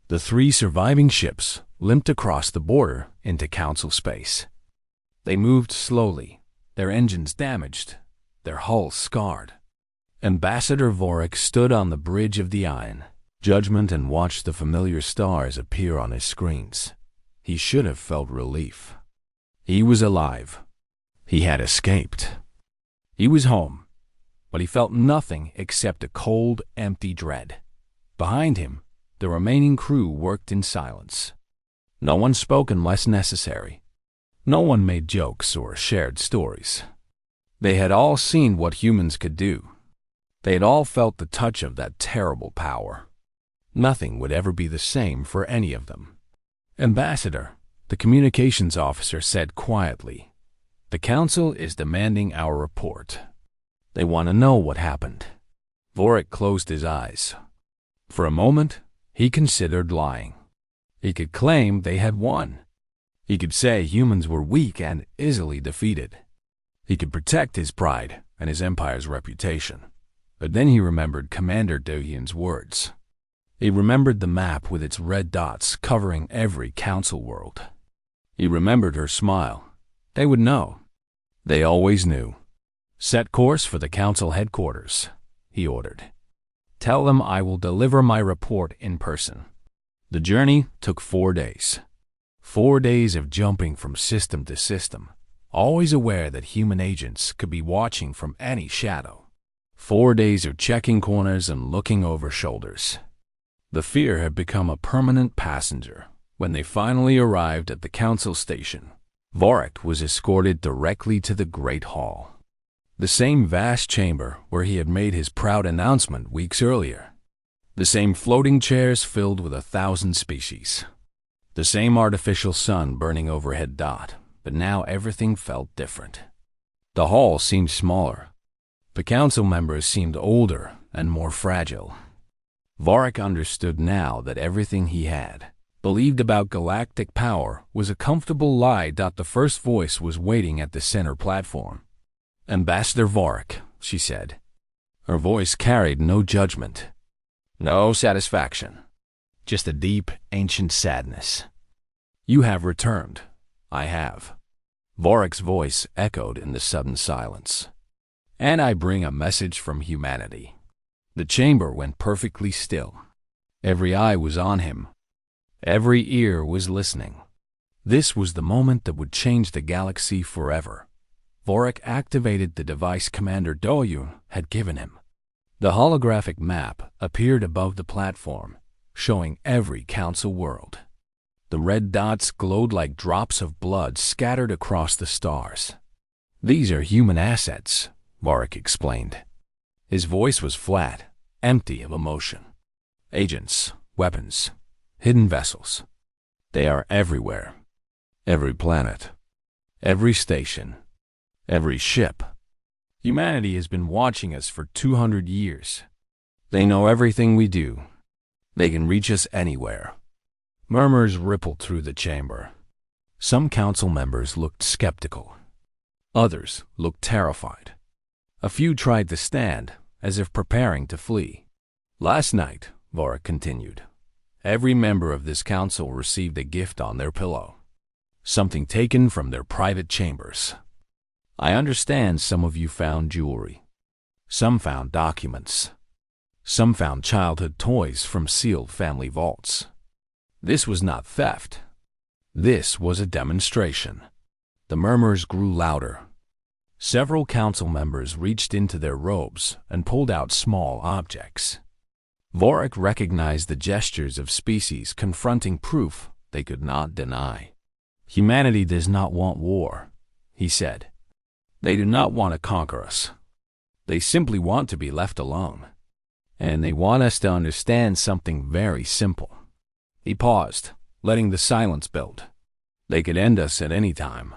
The 3 surviving ships limped across the border into Council space. They moved slowly, their engines damaged, their hulls scarred. Ambassador Vorik stood on the bridge of the Iron Judgment and watched the familiar stars appear on his screens. He should have felt relief. He was alive. He had escaped. He was home, but he felt nothing except a cold, empty dread. Behind him, the remaining crew worked in silence. No one spoke unless necessary. No one made jokes or shared stories. They had all seen what humans could do. They had all felt the touch of that terrible power. Nothing would ever be the same for any of them. Ambassador, the communications officer said quietly, "The Council is demanding our report. They want to know what happened." Vorik closed his eyes. For a moment, he considered lying. He could claim they had won. He could say humans were weak and easily defeated. He could protect his pride and his empire's reputation. But then he remembered Commander Dohyun's words. He remembered the map with its red dots covering every Council world. He remembered her smile. They would know. They always knew. "Set course for the Council headquarters," he ordered. "Tell them I will deliver my report in person." The journey took 4 days. 4 days of jumping from system to system, always aware that human agents could be watching from any shadow. 4 days of checking corners and looking over shoulders. The fear had become a permanent passenger. When they finally arrived at the Council station, Vorik was escorted directly to the Great Hall. The same vast chamber where he had made his proud announcement weeks earlier. The same floating chairs filled with 1,000 species. The same artificial sun burning overhead dot, but now everything felt different. The hall seemed smaller. The Council members seemed older and more fragile. Vorik understood now that everything he had believed about galactic power was a comfortable lie. The first voice was waiting at the center platform. "Ambassador Vorik," she said. Her voice carried no judgment, no satisfaction, just a deep, ancient sadness. "You have returned." "I have." Vorik's voice echoed in the sudden silence. "And I bring a message from humanity." The chamber went perfectly still. Every eye was on him. Every ear was listening. This was the moment that would change the galaxy forever. Vorik activated the device Commander Dohyun had given him. The holographic map appeared above the platform, showing every Council world. The red dots glowed like drops of blood scattered across the stars. "These are human assets," Vorik explained. His voice was flat, empty of emotion. "Agents, weapons, hidden vessels. They are everywhere. Every planet, every station, every ship. Humanity has been watching us for 200 years. They know everything we do. They can reach us anywhere." Murmurs rippled through the chamber. Some Council members looked skeptical. Others looked terrified. A few tried to stand, as if preparing to flee. "Last night," Vorik continued, "every member of this Council received a gift on their pillow. Something taken from their private chambers. I understand some of you found jewelry. Some found documents. Some found childhood toys from sealed family vaults. This was not theft. This was a demonstration." The murmurs grew louder. Several Council members reached into their robes and pulled out small objects. Vorik recognized the gestures of species confronting proof they could not deny. "Humanity does not want war," he said. "They do not want to conquer us. They simply want to be left alone. And they want us to understand something very simple." He paused, letting the silence build. "They could end us at any time.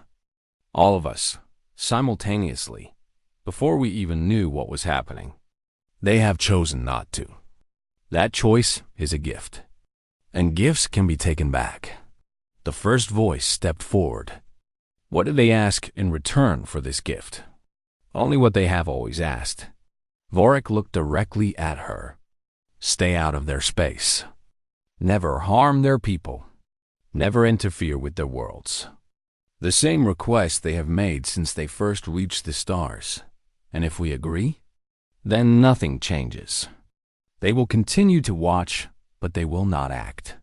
All of us, simultaneously, before we even knew what was happening. They have chosen not to. That choice is a gift. And gifts can be taken back." The first voice stepped forward. "What do they ask in return for this gift?" "Only what they have always asked." Vorik looked directly at her. "Stay out of their space." never harm their people, never interfere with their worlds. The same request they have made since they first reached the stars. And if we agree, then nothing changes. They will continue to watch, but they will not act.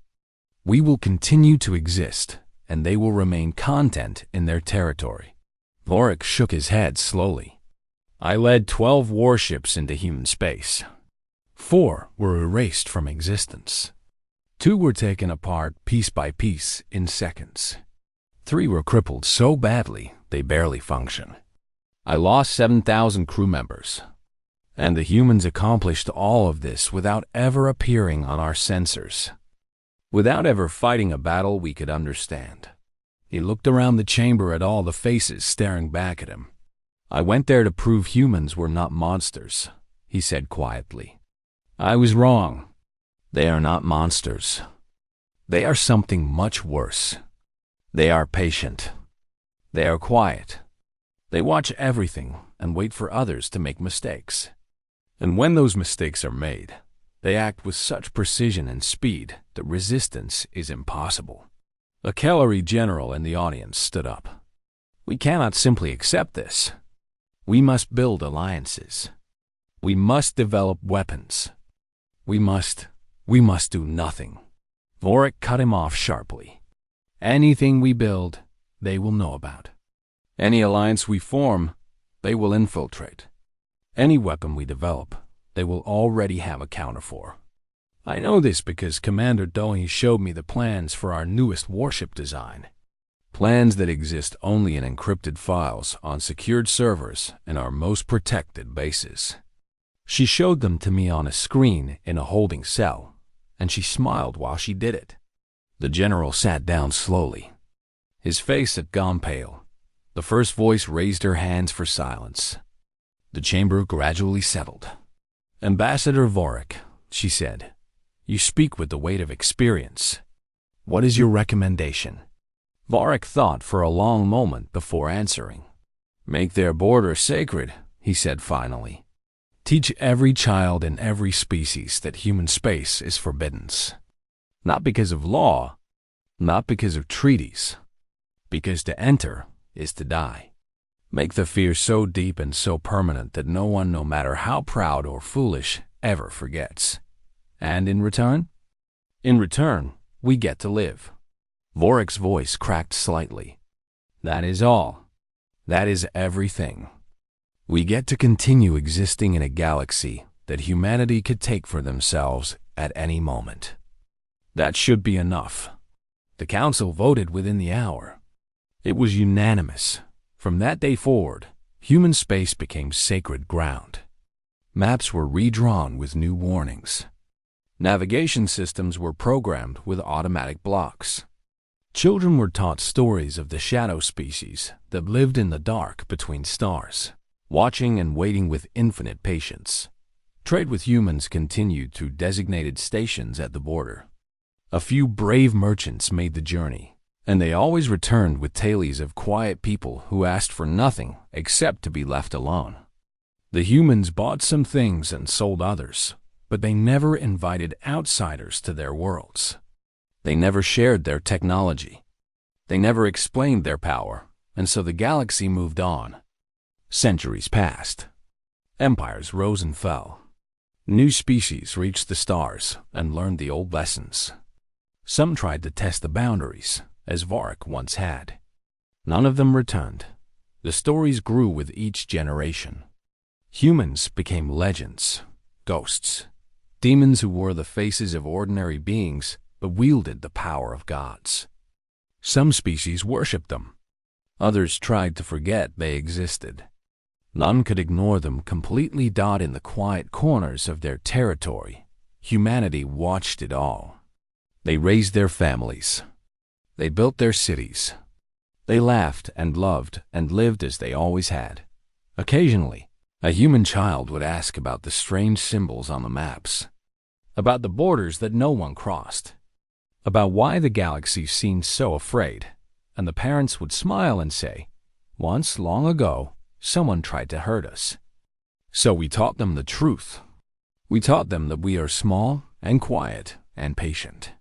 We will continue to exist, and they will remain content in their territory. Vorik shook his head slowly. I led 12 warships into human space. 4 were erased from existence. 2 were taken apart piece by piece in seconds. 3 were crippled so badly they barely function. I lost 7,000 crew members. And the humans accomplished all of this without ever appearing on our sensors, without ever fighting a battle we could understand. He looked around the chamber at all the faces staring back at him. I went there to prove humans were not monsters, he said quietly. I was wrong. They are not monsters. They are something much worse. They are patient. They are quiet. They watch everything and wait for others to make mistakes. And when those mistakes are made, they act with such precision and speed that resistance is impossible. A cavalry general in the audience stood up. We cannot simply accept this. We must build alliances. We must develop weapons. We must do nothing. Vorik cut him off sharply. Anything we build, they will know about. Any alliance we form, they will infiltrate. Any weapon we develop, they will already have a counter for. I know this because Commander Dohi showed me the plans for our newest warship design. Plans that exist only in encrypted files on secured servers in our most protected bases. She showed them to me on a screen in a holding cell, and she smiled while she did it. The general sat down slowly. His face had gone pale. The first voice raised her hands for silence. The chamber gradually settled. Ambassador Vorik, she said, you speak with the weight of experience. What is your recommendation? Vorik thought for a long moment before answering. Make their border sacred, he said finally. Teach every child in every species that human space is forbidden. Not because of law, not because of treaties, because to enter is to die. Make the fear so deep and so permanent that no one, no matter how proud or foolish, ever forgets. And in return? In return, we get to live. Vorik's voice cracked slightly. That is all. That is everything. We get to continue existing in a galaxy that humanity could take for themselves at any moment. That should be enough. The council voted within the hour. It was unanimous. From that day forward, human space became sacred ground. Maps were redrawn with new warnings. Navigation systems were programmed with automatic blocks. Children were taught stories of the shadow species that lived in the dark between stars, watching and waiting with infinite patience. Trade with humans continued through designated stations at the border. A few brave merchants made the journey, and they always returned with tales of quiet people who asked for nothing except to be left alone. The humans bought some things and sold others, but they never invited outsiders to their worlds. They never shared their technology. They never explained their power, and so the galaxy moved on. Centuries passed. Empires rose and fell. New species reached the stars and learned the old lessons. Some tried to test the boundaries, as Vorik once had. None of them returned. The stories grew with each generation. Humans became legends, ghosts, demons who wore the faces of ordinary beings but wielded the power of gods. Some species worshipped them. Others tried to forget they existed. None could ignore them completely. In the quiet corners of their territory, humanity watched it all. They raised their families. They built their cities. They laughed and loved and lived as they always had. Occasionally, a human child would ask about the strange symbols on the maps, about the borders that no one crossed, about why the galaxy seemed so afraid, and the parents would smile and say, once, long ago, someone tried to hurt us. So we taught them the truth. We taught them that we are small and quiet and patient.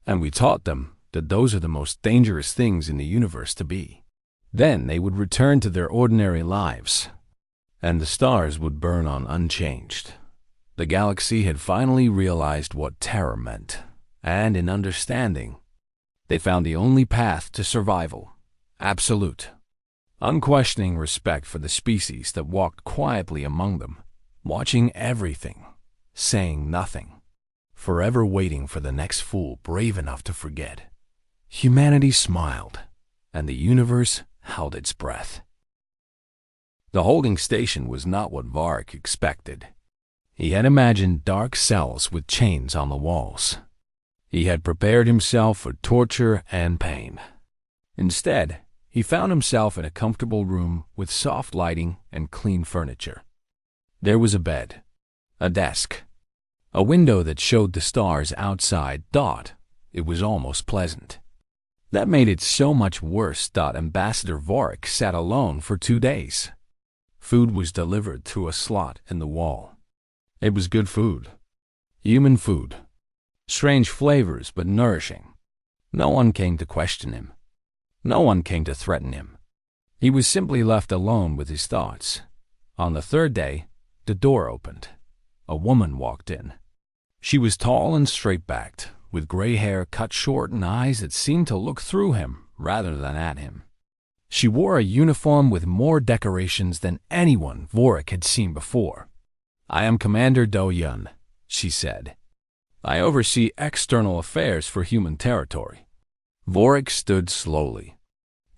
And we taught them that those are the most dangerous things in the universe to be. Then they would return to their ordinary lives, and the stars would burn on unchanged. The galaxy had finally realized what terror meant, and in understanding, they found the only path to survival: absolute, unquestioning respect for the species that walked quietly among them, watching everything, saying nothing, forever waiting for the next fool brave enough to forget. Humanity smiled, and the universe held its breath. The holding station was not what Varric expected. He had imagined dark cells with chains on the walls. He had prepared himself for torture and pain. Instead, he found himself in a comfortable room with soft lighting and clean furniture. There was a bed, a desk, a window that showed the stars outside. It was almost pleasant. That made it so much worse. Ambassador Varric sat alone for 2 days. Food was delivered through a slot in the wall. It was good food. Human food. Strange flavors, but nourishing. No one came to question him. No one came to threaten him. He was simply left alone with his thoughts. On the 3rd day, the door opened. A woman walked in. She was tall and straight-backed, with gray hair cut short and eyes that seemed to look through him rather than at him. She wore a uniform with more decorations than anyone Varric had seen before. "I am Commander Do-Yun," she said. "I oversee external affairs for human territory." Varric stood slowly.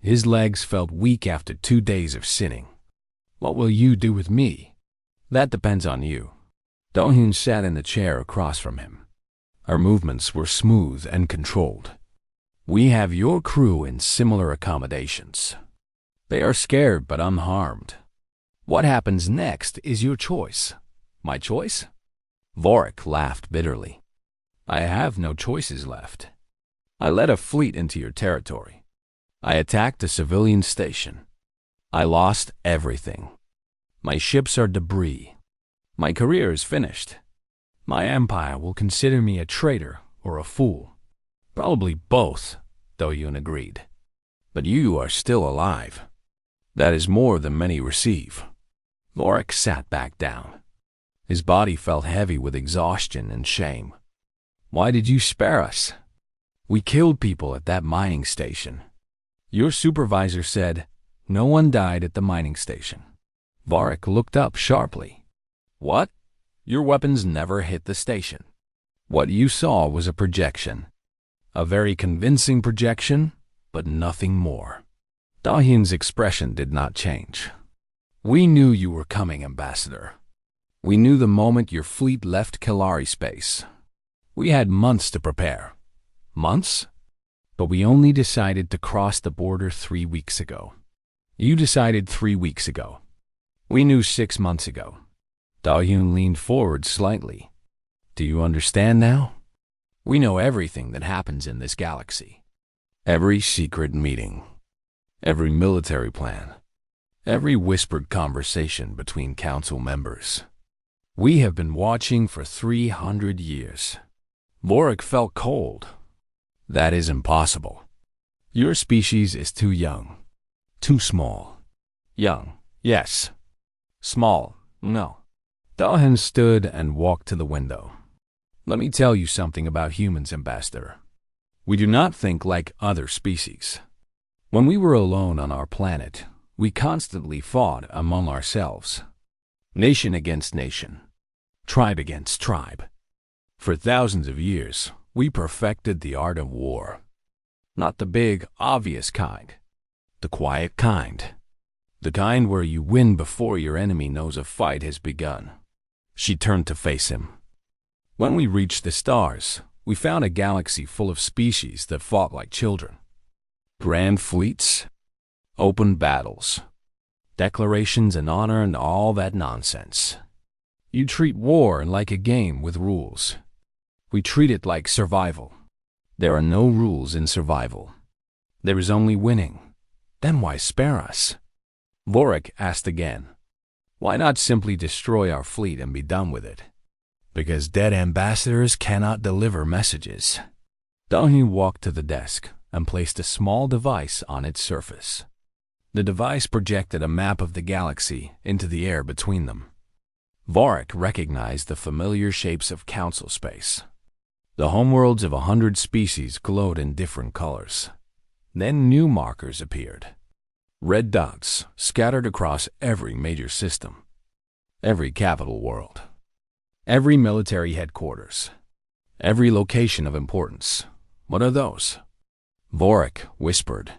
His legs felt weak after 2 days of sitting. "What will you do with me?" "That depends on you." Do-Yun sat in the chair across from him. Her movements were smooth and controlled. "We have your crew in similar accommodations. They are scared but unharmed. What happens next is your choice." "My choice?" Varric laughed bitterly. "I have no choices left. I led a fleet into your territory. I attacked a civilian station. I lost everything. My ships are debris. My career is finished. My empire will consider me a traitor or a fool." "Probably both," Do-Yun agreed. "But you are still alive. That is more than many receive." Varric sat back down. His body felt heavy with exhaustion and shame. "Why did you spare us?" "We killed people at that mining station." "Your supervisor said no one died at the mining station." Varric looked up sharply. "What? Your weapons never hit the station." "What you saw was a projection. A very convincing projection, but nothing more." Do-Yun's expression did not change. "We knew you were coming, Ambassador. We knew the moment your fleet left Kalari space. We had months to prepare." "Months?" "But we only decided to cross the border 3 weeks ago." "You decided 3 weeks ago. We knew 6 months ago." Do-Yun leaned forward slightly. "Do you understand now? We know everything that happens in this galaxy. Every secret meeting. Every military plan. Every whispered conversation between council members. We have been watching for 300 years." Varric felt cold. "That is impossible. Your species is too young. Too small." "Young, yes. Small, no." Do-Yun stood and walked to the window. "Let me tell you something about humans, Ambassador. We do not think like other species. When we were alone on our planet, we constantly fought among ourselves. Nation against nation. Tribe against tribe. For thousands of years, we perfected the art of war. Not the big, obvious kind. The quiet kind. The kind where you win before your enemy knows a fight has begun." She turned to face him. "When we reached the stars, we found a galaxy full of species that fought like children. Grand fleets, open battles, declarations and honor and all that nonsense. You treat war like a game with rules. We treat it like survival. There are no rules in survival. There is only winning. Then why spare us?" Varric asked again. "Why not simply destroy our fleet and be done with it?" "Because dead ambassadors cannot deliver messages." Dahyun walked to the desk and placed a small device on its surface. The device projected a map of the galaxy into the air between them. Varric recognized the familiar shapes of Council space. The homeworlds of 100 species glowed in different colors. Then new markers appeared. Red dots scattered across every major system. Every capital world. Every military headquarters. Every location of importance. What are those? Vorik whispered.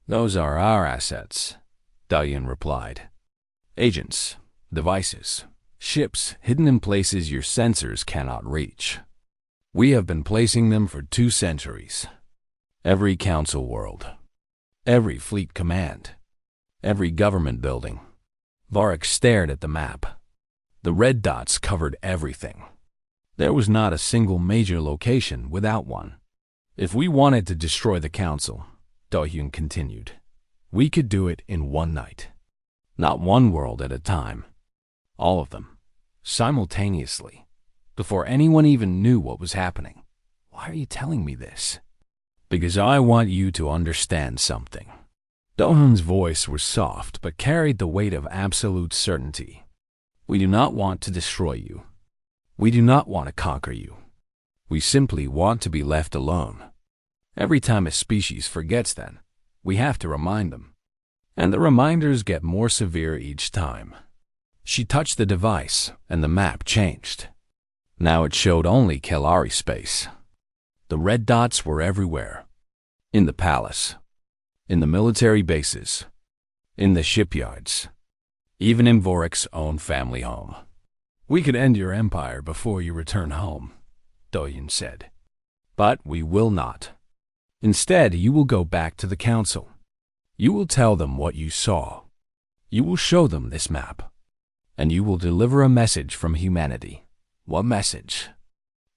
Those are our assets, Dahyun replied. Agents, devices, ships hidden in places your sensors cannot reach. We have been placing them for 2 centuries. Every council world. Every fleet command. Every government building. Vorik stared at the map. The red dots covered everything. There was not a single major location without one. If we wanted to destroy the council, Dahyun continued, we could do it in one night. Not one world at a time. All of them. Simultaneously. Before anyone even knew what was happening. Why are you telling me this? Because I want you to understand something. Dahyun's voice was soft but carried the weight of absolute certainty. We do not want to destroy you. We do not want to conquer you. We simply want to be left alone. Every time a species forgets that, we have to remind them. And the reminders get more severe each time. She touched the device, and the map changed. Now it showed only Kelari space. The red dots were everywhere. In the palace. In the military bases. In the shipyards. Even in Vorik's own family home. We could end your empire before you return home, Dahyun said. But we will not. Instead, you will go back to the council. You will tell them what you saw. You will show them this map. And you will deliver a message from humanity. What message?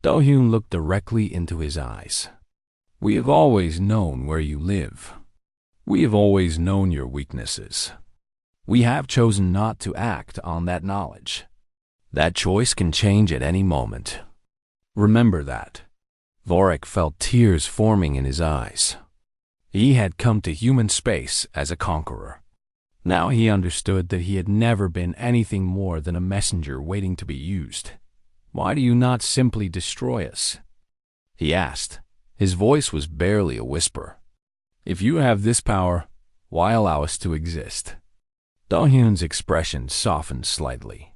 Dahyun looked directly into his eyes. We have always known where you live. We have always known your weaknesses. We have chosen not to act on that knowledge. That choice can change at any moment. Remember that. Vorik felt tears forming in his eyes. He had come to human space as a conqueror. Now he understood that he had never been anything more than a messenger waiting to be used. Why do you not simply destroy us? He asked. His voice was barely a whisper. If you have this power, why allow us to exist? Dahyun's expression softened slightly.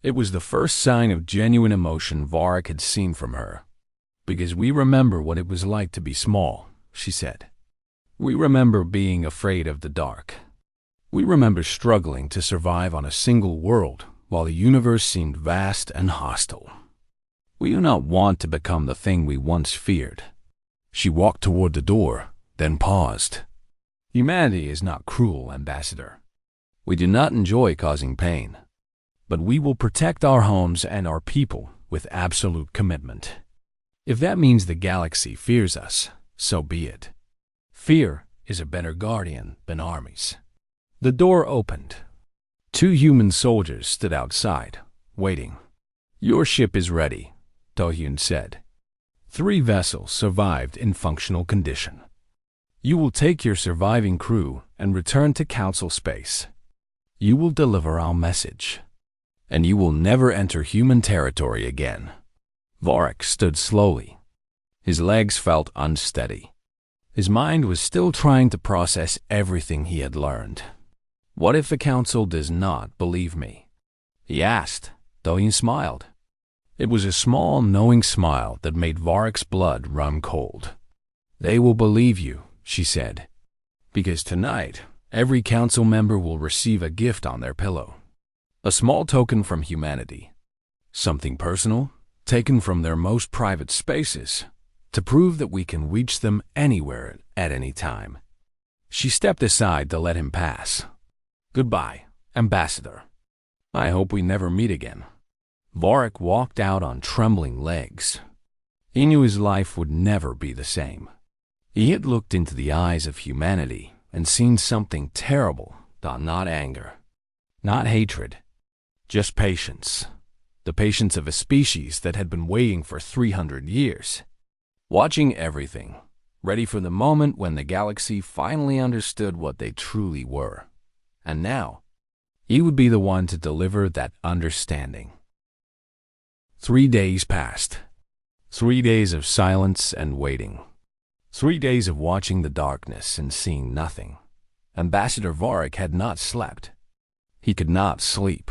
It was the first sign of genuine emotion Vorik had seen from her. Because we remember what it was like to be small, she said. We remember being afraid of the dark. We remember struggling to survive on a single world while the universe seemed vast and hostile. We do not want to become the thing we once feared. She walked toward the door, then paused. Humanity is not cruel, Ambassador. We do not enjoy causing pain. But we will protect our homes and our people with absolute commitment. If that means the galaxy fears us, so be it. Fear is a better guardian than armies. The door opened. 2 human soldiers stood outside, waiting. Your ship is ready, Dahyun said. 3 vessels survived in functional condition. You will take your surviving crew and return to Council space. You will deliver our message. And you will never enter human territory again. Vorik stood slowly. His legs felt unsteady. His mind was still trying to process everything he had learned. What if the council does not believe me? He asked, though he smiled. It was a small, knowing smile that made Vorik's blood run cold. They will believe you, she said, because tonight every council member will receive a gift on their pillow. A small token from humanity. Something personal, taken from their most private spaces, to prove that we can reach them anywhere at any time. She stepped aside to let him pass. Goodbye, Ambassador. I hope we never meet again. Vorik walked out on trembling legs. He knew his life would never be the same. He had looked into the eyes of humanity and seen something terrible, not anger, not hatred, just patience. The patience of a species that had been waiting for 300 years. watching everything, ready for the moment when the galaxy finally understood what they truly were. And now, he would be the one to deliver that understanding. 3 days passed. 3 days of silence and waiting. 3 days of watching the darkness and seeing nothing. Ambassador Vorik had not slept. He could not sleep.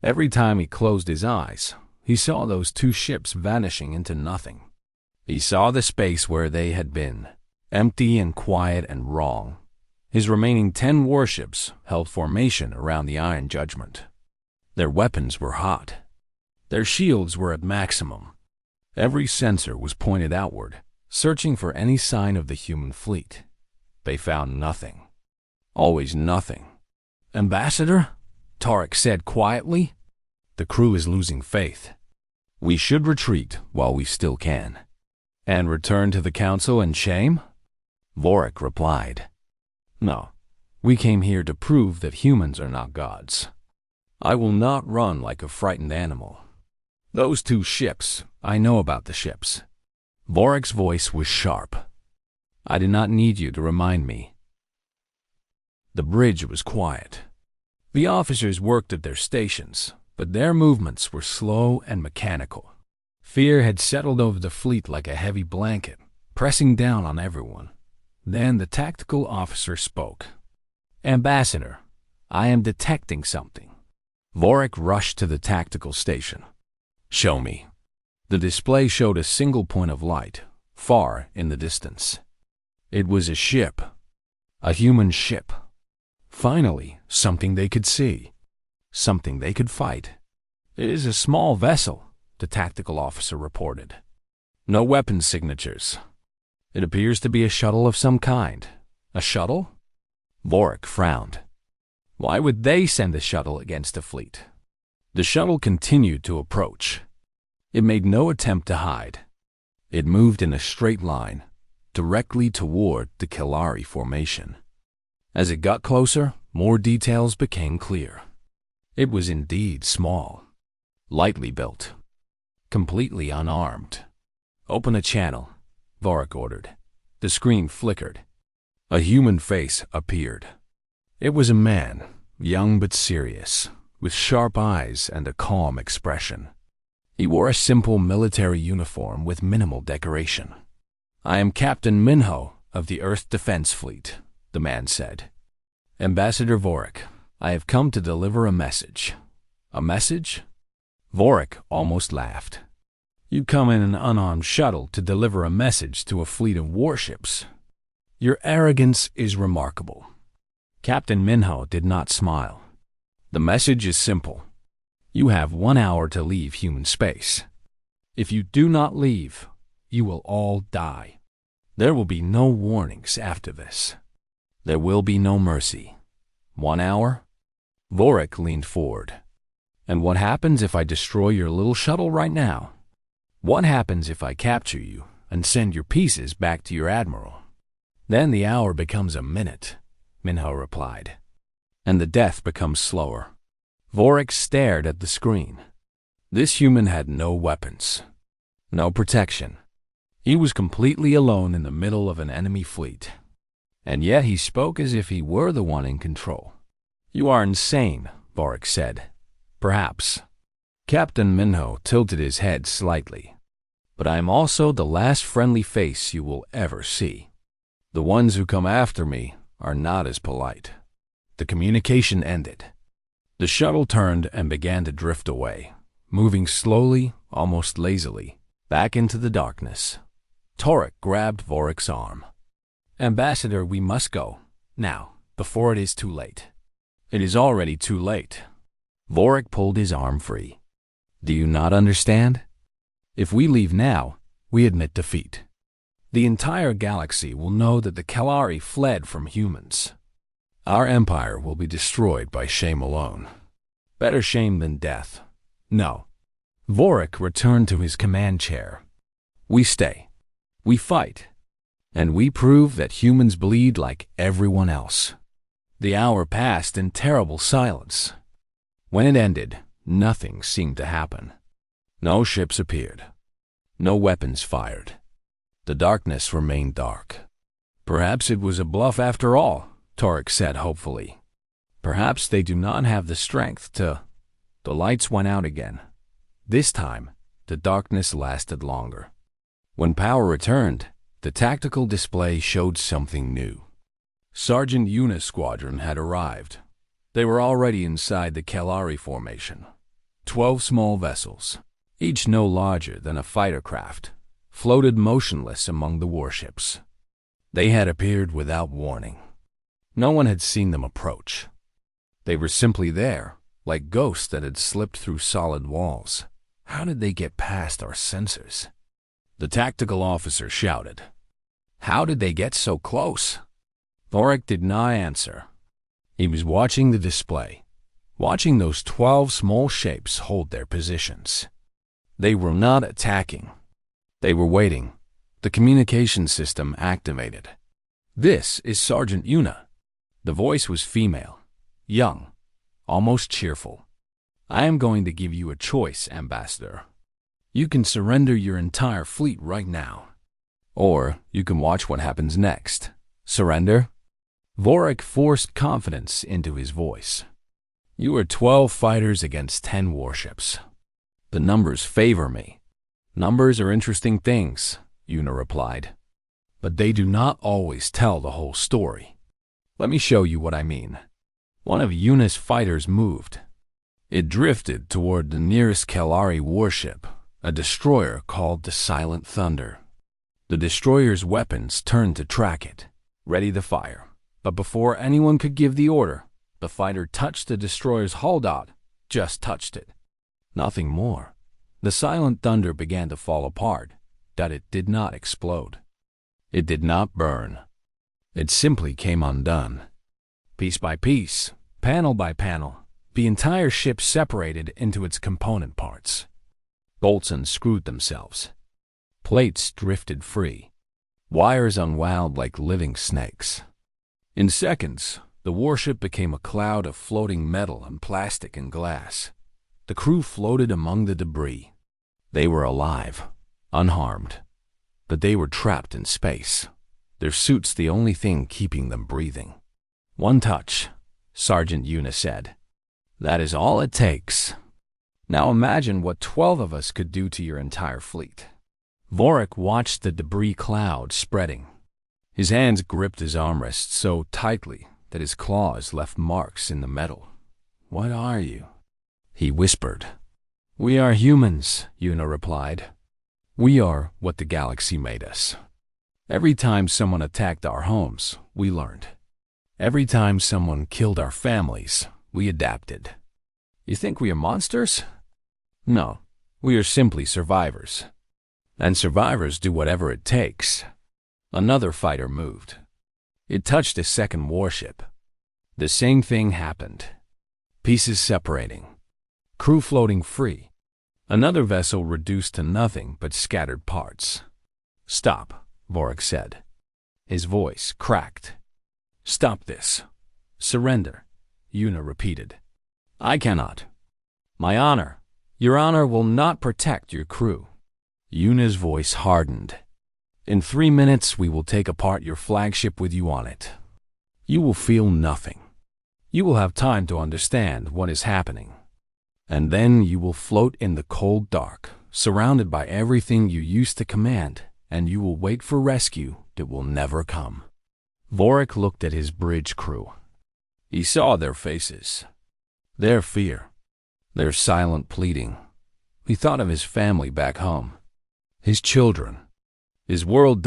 Every time he closed his eyes, he saw those 2 ships vanishing into nothing. He saw the space where they had been, empty and quiet and wrong. His remaining 10 warships held formation around the Iron Judgment. Their weapons were hot. Their shields were at maximum. Every sensor was pointed outward, searching for any sign of the human fleet. They found nothing. Always nothing. "Ambassador," Tarek said quietly, "the crew is losing faith. We should retreat while we still can." "And return to the council in shame?" Vorik replied. "No, we came here to prove that humans are not gods. I will not run like a frightened animal. Those 2 ships, I know about the ships." Vorik's voice was sharp. "I did not need you to remind me." The bridge was quiet. The officers worked at their stations, but their movements were slow and mechanical. Fear had settled over the fleet like a heavy blanket, pressing down on everyone. Then the tactical officer spoke. "Ambassador, I am detecting something." Vorik rushed to the tactical station. "Show me." The display showed a single point of light, far in the distance. It was a ship. A human ship. Finally, something they could see. Something they could fight. "It is a small vessel," the tactical officer reported. "No weapon signatures. It appears to be a shuttle of some kind." "A shuttle?" Vorik frowned. Why would they send a shuttle against a fleet? The shuttle continued to approach. It made no attempt to hide. It moved in a straight line, directly toward the Kelari formation. As it got closer, more details became clear. It was indeed small, lightly built, completely unarmed. "Open a channel," Vorik ordered. The screen flickered. A human face appeared. It was a man, young but serious, with sharp eyes and a calm expression. He wore a simple military uniform with minimal decoration. "I am Captain Minho of the Earth Defense Fleet," the man said. "Ambassador Vorik, I have come to deliver a message." "A message?" Vorik almost laughed. "You come in an unarmed shuttle to deliver a message to a fleet of warships. Your arrogance is remarkable." Captain Minho did not smile. "The message is simple. You have 1 hour to leave human space. If you do not leave, you will all die. There will be no warnings after this. There will be no mercy. 1 hour?" Vorik leaned forward. "And what happens if I destroy your little shuttle right now? What happens if I capture you and send your pieces back to your admiral?" "Then the hour becomes a minute," Minho replied. "And the death becomes slower." Vorik stared at the screen. This human had no weapons, no protection. He was completely alone in the middle of an enemy fleet. And yet he spoke as if he were the one in control. "You are insane," Vorik said. "Perhaps." Captain Minho tilted his head slightly. "But I am also the last friendly face you will ever see. The ones who come after me are not as polite." The communication ended. The shuttle turned and began to drift away, moving slowly, almost lazily, back into the darkness. Tarek grabbed Vorik's arm. "Ambassador, we must go, now, before it is too late." "It is already too late." Vorik pulled his arm free. "Do you not understand? If we leave now, we admit defeat. The entire galaxy will know that the Kelari fled from humans. Our empire will be destroyed by shame alone. Better shame than death. No." Vorik returned to his command chair. "We stay. We fight. And we prove that humans bleed like everyone else." The hour passed in terrible silence. When it ended, nothing seemed to happen. No ships appeared. No weapons fired. The darkness remained dark. Perhaps it was a bluff after all, Torek said hopefully. Perhaps they do not have the strength to... The lights went out again. This time, the darkness lasted longer. When power returned, the tactical display showed something new. Sergeant Yuna's squadron had arrived. They were already inside the Kalari formation. 12 small vessels, each no larger than a fighter craft, floated motionless among the warships. They had appeared without warning. No one had seen them approach. They were simply there, like ghosts that had slipped through solid walls. How did they get past our sensors? The tactical officer shouted. How did they get so close? Thorek did not answer. He was watching the display, watching those 12 small shapes hold their positions. They were not attacking. They were waiting. The communication system activated. This is Sergeant Yuna. The voice was female, young, almost cheerful. I am going to give you a choice, Ambassador. You can surrender your entire fleet right now. Or you can watch what happens next. Surrender? Vorik forced confidence into his voice. You are 12 fighters against 10 warships. The numbers favor me. Numbers are interesting things, Yuna replied. But they do not always tell the whole story. Let me show you what I mean. One of Yuna's fighters moved. It drifted toward the nearest Kalari warship, a destroyer called the Silent Thunder. The destroyer's weapons turned to track it, ready to fire. But before anyone could give the order, the fighter touched the destroyer's hull dot, just touched it. Nothing more. The Silent Thunder began to fall apart, that it did not explode. It did not burn. It simply came undone. Piece by piece, panel by panel, the entire ship separated into its component parts. Bolts unscrewed themselves. Plates drifted free. Wires unwound like living snakes. In seconds, the warship became a cloud of floating metal and plastic and glass. The crew floated among the debris. They were alive, unharmed. But they were trapped in space, their suits the only thing keeping them breathing. One touch, Sergeant Yuna said. That is all it takes. Now imagine what 12 of us could do to your entire fleet. Vorik watched the debris cloud spreading. His hands gripped his armrest so tightly that his claws left marks in the metal. What are you? He whispered. We are humans, Yuna replied. We are what the galaxy made us. Every time someone attacked our homes, we learned. Every time someone killed our families, we adapted. You think we are monsters? No, we are simply survivors. And survivors do whatever it takes. Another fighter moved. It touched a second warship. The same thing happened. Pieces separating. Crew floating free. Another vessel reduced to nothing but scattered parts. Stop, Vorik said. His voice cracked. Stop this. Surrender, Yuna repeated. I cannot. My honor. Your honor will not protect your crew. Yuna's voice hardened. In 3 minutes, we will take apart your flagship with you on it. You will feel nothing. You will have time to understand what is happening. And then you will float in the cold dark, surrounded by everything you used to command, and you will wait for rescue that will never come. Vorik looked at his bridge crew. He saw their faces, their fear, their silent pleading. He thought of his family back home, his children, his world.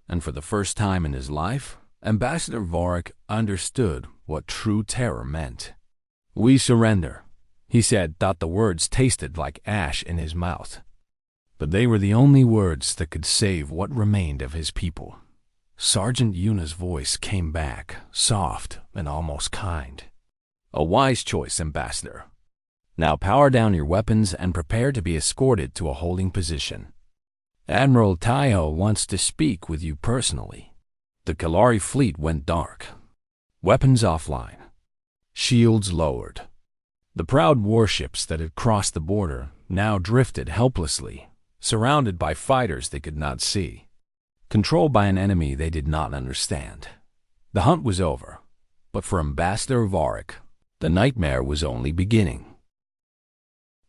And for the first time in his life, Ambassador Vorik understood what true terror meant. We surrender, he said. Thought the words tasted like ash in his mouth. But they were the only words that could save what remained of his people. Sergeant Yuna's voice came back, soft and almost kind. A wise choice, Ambassador. Now power down your weapons and prepare to be escorted to a holding position. Admiral Taiho wants to speak with you personally. The Kalari fleet went dark. Weapons offline. Shields lowered. The proud warships that had crossed the border now drifted helplessly, surrounded by fighters they could not see. controlled by an enemy they did not understand. The hunt was over, but for Ambassador Vorik, the nightmare was only beginning.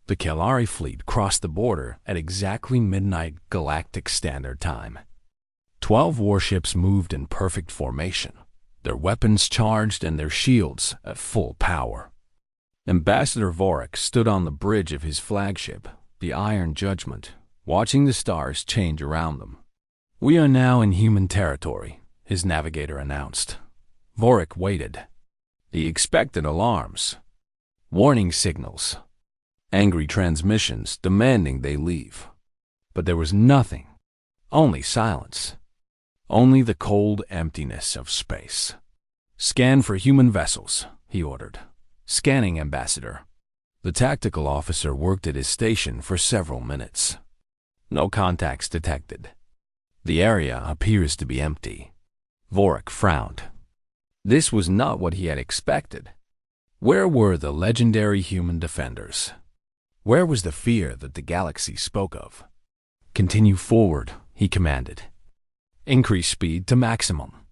The Kelari fleet crossed the border at exactly midnight Galactic Standard Time. 12 warships moved in perfect formation, their weapons charged and their shields at full power. Ambassador Vorik stood on the bridge of his flagship, the Iron Judgment, watching the stars change around them. "We are now in human territory," his navigator announced. Vorik waited. He expected alarms, warning signals, angry transmissions demanding they leave. But there was nothing, only silence, only the cold emptiness of space. "Scan for human vessels," he ordered. "Scanning, Ambassador." The tactical officer worked at his station for several minutes. No contacts detected. "The area appears to be empty." Vorik frowned. This was not what he had expected. Where were the legendary human defenders? Where was the fear that the galaxy spoke of? "Continue forward," he commanded. "Increase speed to maximum."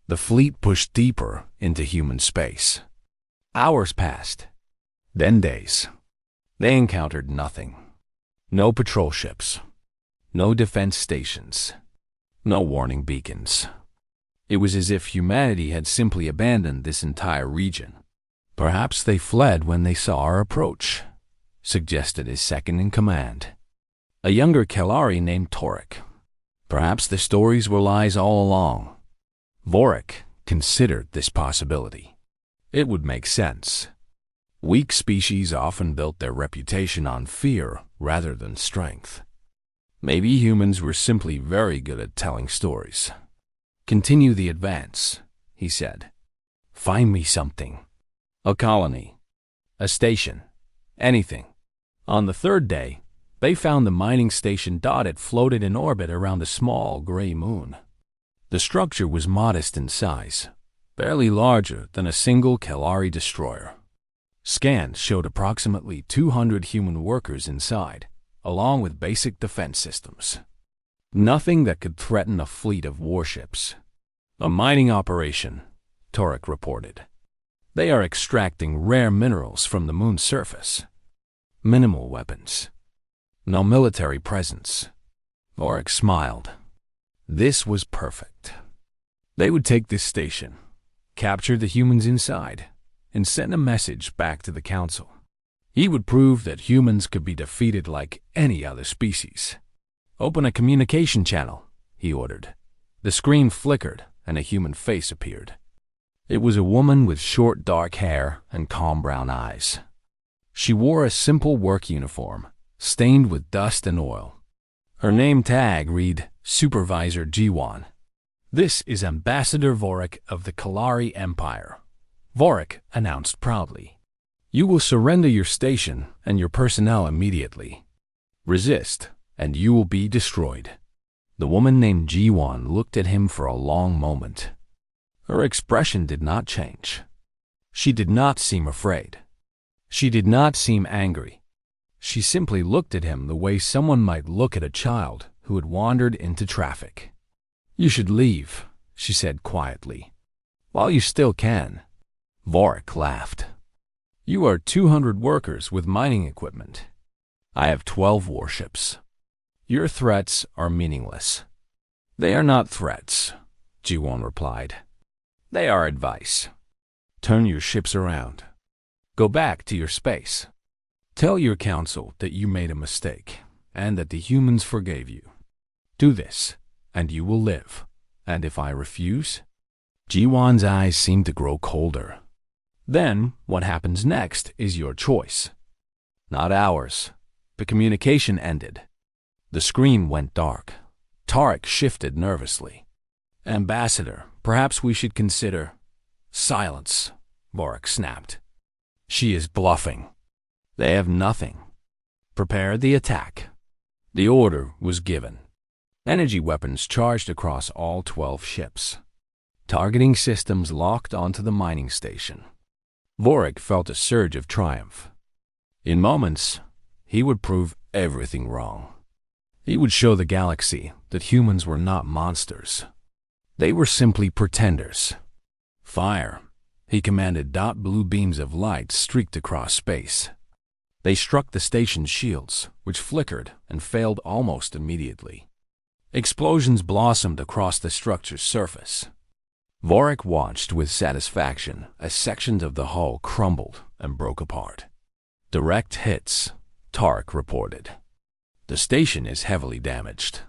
The fleet pushed deeper into human space. Hours passed, then days. They encountered nothing. No patrol ships, no defense stations, no warning beacons. It was as if humanity had simply abandoned this entire region. "Perhaps they fled when they saw our approach," suggested his second-in-command, a younger Kelari named Torik. "Perhaps the stories were lies all along." Vorik considered this possibility. It would make sense. Weak species often built their reputation on fear rather than strength. Maybe humans were simply very good at telling stories. "Continue the advance," he said. "Find me something. A colony, a station, anything." On the third day, they found the mining station dotted floated in orbit around a small gray moon. The structure was modest in size, barely larger than a single Kelari destroyer. Scans showed approximately 200 human workers inside, along with basic defense systems. Nothing that could threaten a fleet of warships. "A mining operation," Torik reported. "They are extracting rare minerals from the moon's surface. Minimal weapons. No military presence." Vorik smiled. This was perfect. They would take this station, capture the humans inside, and send a message back to the Council. He would prove that humans could be defeated like any other species. "Open a communication channel," he ordered. The screen flickered and a human face appeared. It was a woman with short dark hair and calm brown eyes. She wore a simple work uniform, stained with dust and oil. Her name tag read Supervisor Jiwan. "This is Ambassador Vorik of the Kelari Empire," Vorik announced proudly. "You will surrender your station and your personnel immediately. Resist, and you will be destroyed." The woman named Jiwan looked at him for a long moment. Her expression did not change. She did not seem afraid. She did not seem angry. She simply looked at him the way someone might look at a child who had wandered into traffic. "You should leave," she said quietly, "while you still can." Vorik laughed. "You are 200 workers with mining equipment. I have 12 warships. Your threats are meaningless." "They are not threats," Jiwon replied. "They are advice. Turn your ships around. Go back to your space. Tell your council that you made a mistake and that the humans forgave you. Do this, and you will live. And if I refuse?" Jiwon's eyes seemed to grow colder. "Then what happens next is your choice, not ours." The communication ended. The screen went dark. Torik shifted nervously. "Ambassador, perhaps we should consider—" "Silence," Vorik snapped. "She is bluffing. They have nothing. Prepare the attack." The order was given. Energy weapons charged across all 12 ships. Targeting systems locked onto the mining station. Vorik felt a surge of triumph. In moments, he would prove everything wrong. He would show the galaxy that humans were not monsters. They were simply pretenders. Fire, he commanded. Blue beams of light streaked across space. They struck the station's shields, which flickered and failed almost immediately. Explosions blossomed across the structure's surface. Vorik watched with satisfaction as sections of the hull crumbled and broke apart. Direct hits, Tark reported. The station is heavily damaged.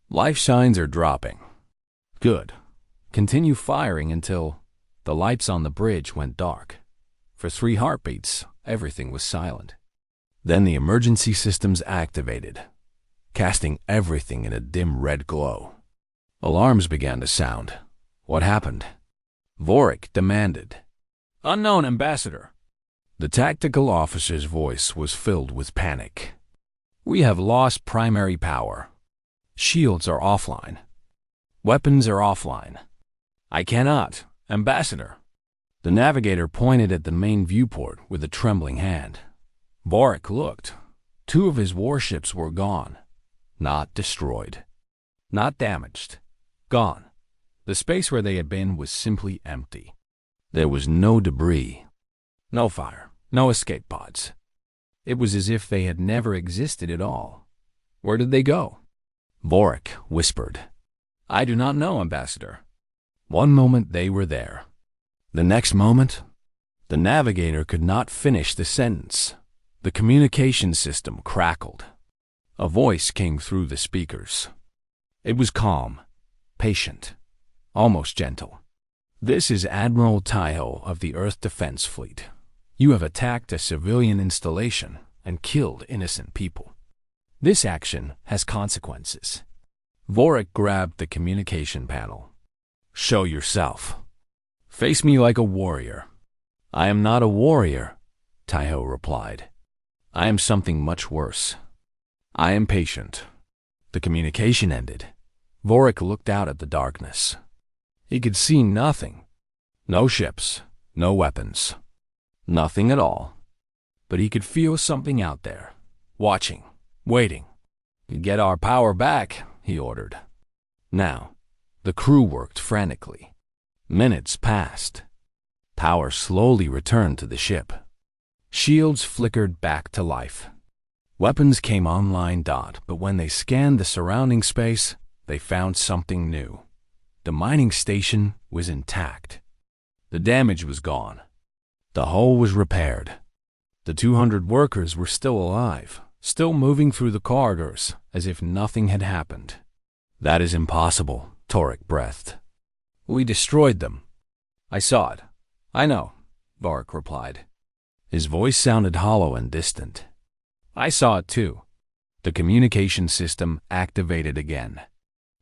Life signs are dropping. Good. Continue firing until the lights on the bridge went dark. For 3 heartbeats, everything was silent. Then the emergency systems activated, casting everything in a dim red glow. Alarms began to sound. What happened? Vorik demanded. Unknown, Ambassador. The tactical officer's voice was filled with panic. We have lost primary power. Shields are offline. Weapons are offline. I cannot, Ambassador. The navigator pointed at the main viewport with a trembling hand. Vorik looked. 2 of his warships were gone. Not destroyed. Not damaged. Gone. The space where they had been was simply empty. There was no debris. No fire. No escape pods. It was as if they had never existed at all. Where did they go? Vorik whispered. I do not know, Ambassador. One moment they were there. The next moment, the navigator could not finish the sentence. The communication system crackled. A voice came through the speakers. It was calm, patient, almost gentle. This is Admiral Taiho of the Earth Defense Fleet. You have attacked a civilian installation and killed innocent people. This action has consequences. Vorik grabbed the communication panel. Show yourself. Face me like a warrior. I am not a warrior, Taiho replied. I am something much worse. I am patient. The communication ended. Vorik looked out at the darkness. He could see nothing. No ships, no weapons. Nothing at all. But he could feel something out there, watching, waiting. Get our power back, he ordered. Now, the crew worked frantically. Minutes passed. Power slowly returned to the ship. Shields flickered back to life. Weapons came online. But when they scanned the surrounding space, they found something new. The mining station was intact. The damage was gone. The hull was repaired. The 200 workers were still alive, still moving through the corridors as if nothing had happened. That is impossible, Vorik breathed. We destroyed them. I saw it. I know, Vorik replied. His voice sounded hollow and distant. I saw it too. The communication system activated again.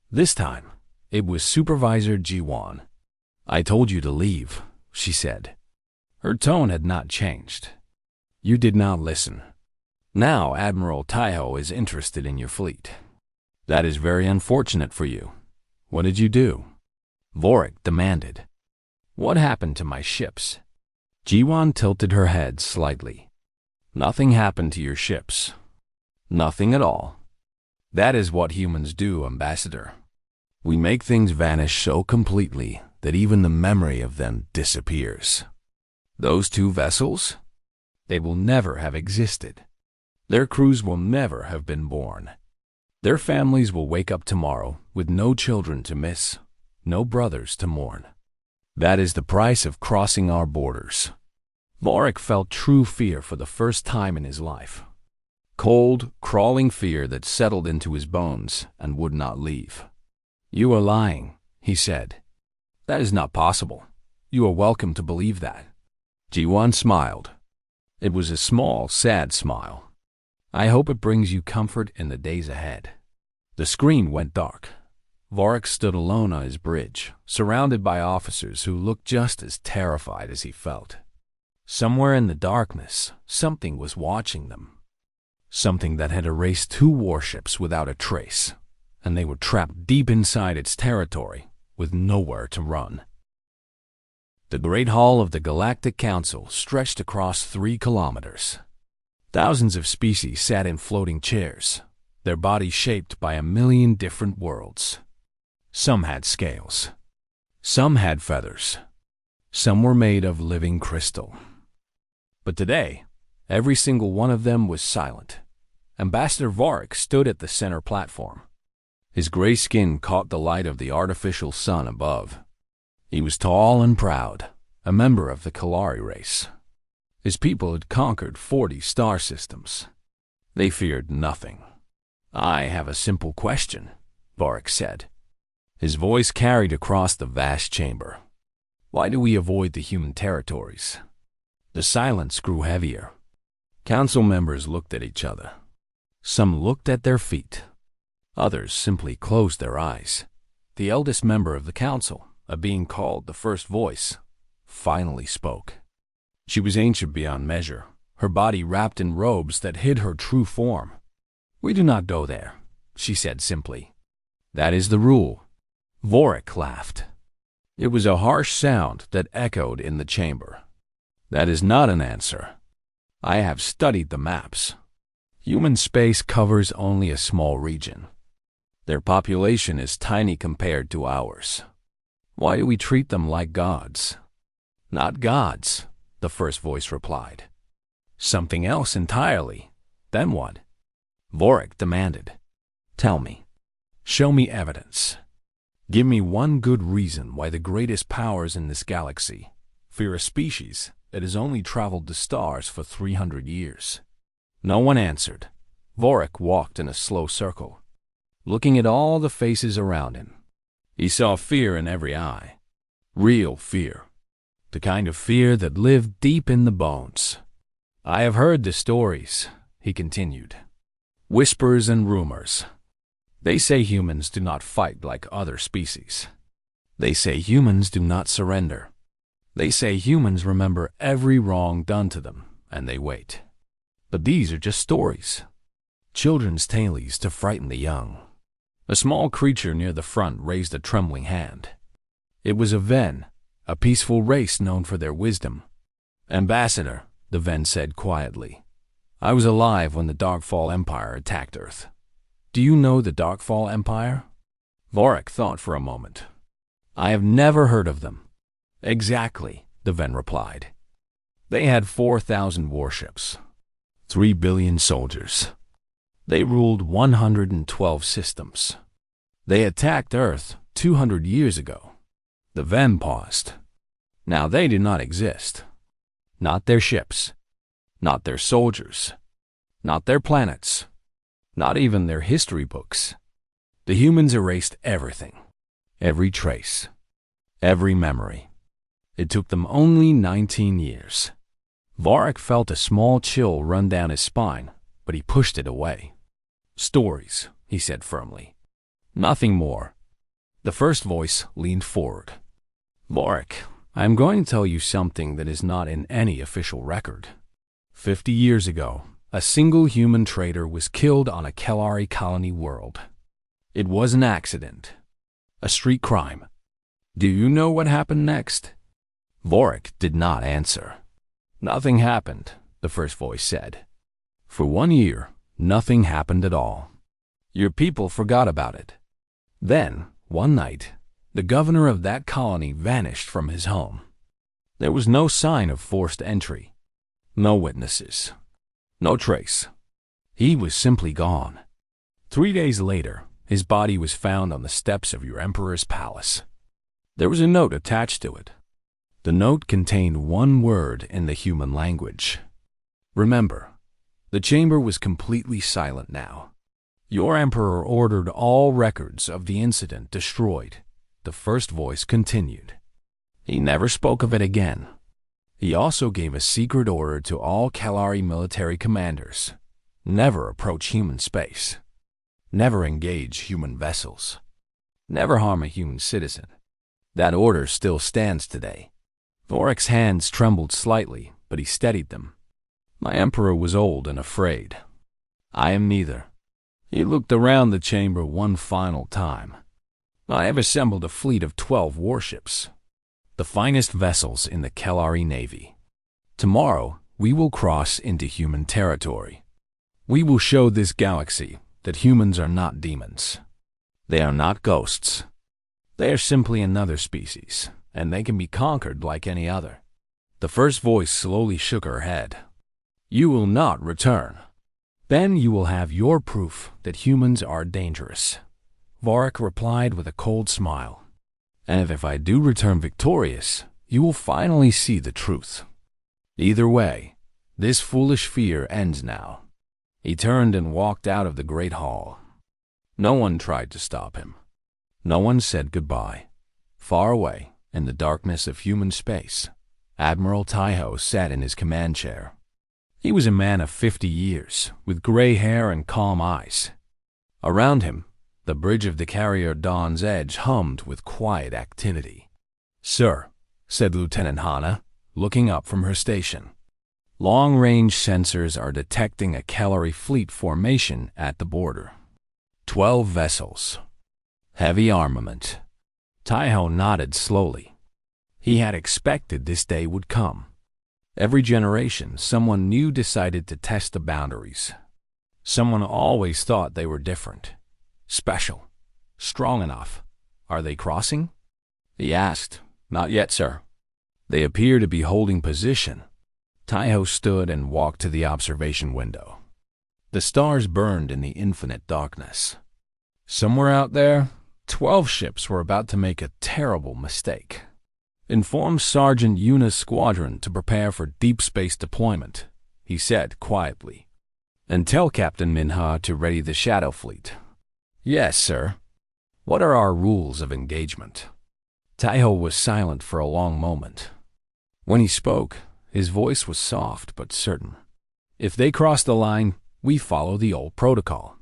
This time, it was Supervisor Jiwan. I told you to leave, she said. Her tone had not changed. You did not listen. Now Admiral Taiho is interested in your fleet. That is very unfortunate for you. What did you do? Vorik demanded. What happened to my ships? Jiwan tilted her head slightly. Nothing happened to your ships. Nothing at all. That is what humans do, Ambassador. We make things vanish so completely that even the memory of them disappears. Those 2 vessels? They will never have existed. Their crews will never have been born. Their families will wake up tomorrow with no children to miss, no brothers to mourn. That is the price of crossing our borders. Vorik felt true fear for the first time in his life. Cold, crawling fear that settled into his bones and would not leave. You are lying, he said. That is not possible. You are welcome to believe that. Jiwan smiled. It was a small, sad smile. I hope it brings you comfort in the days ahead. The screen went dark. Vorik stood alone on his bridge, surrounded by officers who looked just as terrified as he felt. Somewhere in the darkness, something was watching them. Something that had erased 2 warships without a trace, and they were trapped deep inside its territory with nowhere to run. The Great Hall of the Galactic Council stretched across 3 kilometers. Thousands of species sat in floating chairs, their bodies shaped by 1,000,000 different worlds. Some had scales. Some had feathers. Some were made of living crystal. But today, every single one of them was silent. Ambassador Vorik stood at the center platform. His gray skin caught the light of the artificial sun above. He was tall and proud, a member of the Kalari race. His people had conquered 40 star systems. They feared nothing. "I have a simple question," Vorik said. His voice carried across the vast chamber. "Why do we avoid the human territories?" The silence grew heavier. Council members looked at each other. Some looked at their feet. Others simply closed their eyes. The eldest member of the council, a being called the First Voice, finally spoke. She was ancient beyond measure, her body wrapped in robes that hid her true form. "We do not go there," she said simply. "That is the rule." Vorik laughed. It was a harsh sound that echoed in the chamber. "That is not an answer. I have studied the maps. Human space covers only a small region. Their population is tiny compared to ours. Why do we treat them like gods?" "Not gods," the First Voice replied. "Something else entirely. Then what?" Vorik demanded. "Tell me. Show me evidence. Give me one good reason why the greatest powers in this galaxy fear a species that has only traveled the stars for 300 years. No one answered. Vorik walked in a slow circle, looking at all the faces around him. He saw fear in every eye. Real fear. The kind of fear that lived deep in the bones. "I have heard the stories," he continued. "Whispers and rumors. They say humans do not fight like other species. They say humans do not surrender. They say humans remember every wrong done to them, and they wait. But these are just stories. Children's tales to frighten the young." A small creature near the front raised a trembling hand. It was a Ven, a peaceful race known for their wisdom. "Ambassador," the Ven said quietly, "I was alive when the Darkfall Empire attacked Earth. Do you know the Darkfall Empire?" Vorik thought for a moment. "I have never heard of them." "Exactly," the Ven replied. "They had 4,000 warships, 3 billion soldiers. They ruled 112 systems. They attacked Earth 200 years ago." The Ven paused. "Now they do not exist. Not their ships. Not their soldiers. Not their planets. Not even their history books. The humans erased everything. Every trace. Every memory. It took them only 19 years. Vorik felt a small chill run down his spine, but he pushed it away. "Stories," he said firmly. "Nothing more." The First Voice leaned forward. "Vorik, I am going to tell you something that is not in any official record. 50 years ago, a single human trader was killed on a Kalari colony world. It was an accident. A street crime. Do you know what happened next?" Vorik did not answer. "Nothing happened," the First Voice said. "For 1 year, nothing happened at all. Your people forgot about it. Then, one night, the governor of that colony vanished from his home. There was no sign of forced entry. No witnesses. No trace. He was simply gone. 3 days later, his body was found on the steps of your emperor's palace. There was a note attached to it. The note contained one word in the human language. Remember, the chamber was completely silent now. Your emperor ordered all records of the incident destroyed," the First Voice continued. "He never spoke of it again. He also gave a secret order to all Kalari military commanders. Never approach human space. Never engage human vessels. Never harm a human citizen. That order still stands today." Vorik's hands trembled slightly, but he steadied them. "My emperor was old and afraid. I am neither." He looked around the chamber one final time. "I have assembled a fleet of 12 warships, the finest vessels in the Kalari Navy. Tomorrow, we will cross into human territory. We will show this galaxy that humans are not demons. They are not ghosts. They are simply another species, and they can be conquered like any other. The first voice slowly shook her head. You will not return. Then you will have your proof that humans are dangerous. Varric replied with a cold smile. And if I do return victorious, you will finally see the truth. Either way, this foolish fear ends now. He turned and walked out of the great hall. No one tried to stop him. No one said goodbye. Far away, in the darkness of human space, Admiral Taiho sat in his command chair. He was a man of 50 years, with gray hair and calm eyes. Around him, the bridge of the carrier Dawn's Edge hummed with quiet activity. Sir, said Lieutenant Hana, looking up from her station. Long-range sensors are detecting a Kellari fleet formation at the border. 12 vessels. Heavy armament. Taiho nodded slowly. He had expected this day would come. Every generation, someone new decided to test the boundaries. Someone always thought they were different, special, strong enough. Are they crossing? He asked. Not yet, sir. They appear to be holding position. Taiho stood and walked to the observation window. The stars burned in the infinite darkness. Somewhere out there, 12 ships were about to make a terrible mistake. Inform Sergeant Yuna's squadron to prepare for deep space deployment, he said quietly. And tell Captain Minha to ready the Shadow Fleet. Yes, sir. What are our rules of engagement? Taiho was silent for a long moment. When he spoke, his voice was soft but certain. If they cross the line, we follow the old protocol.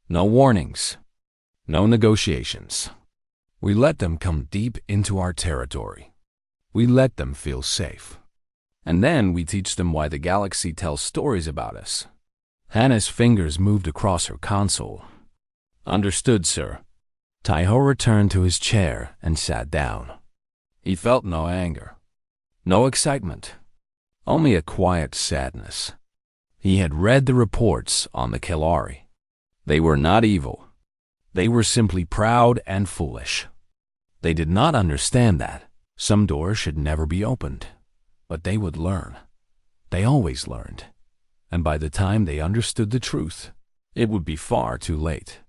No warnings. No negotiations. We let them come deep into our territory. We let them feel safe. And then we teach them why the galaxy tells stories about us. Hannah's fingers moved across her console. Understood, sir. Taiho returned to his chair and sat down. He felt no anger, no excitement, only a quiet sadness. He had read the reports on the Kellari. They were not evil. They were simply proud and foolish. They did not understand that some doors should never be opened, but they would learn. They always learned. And by the time they understood the truth, it would be far too late.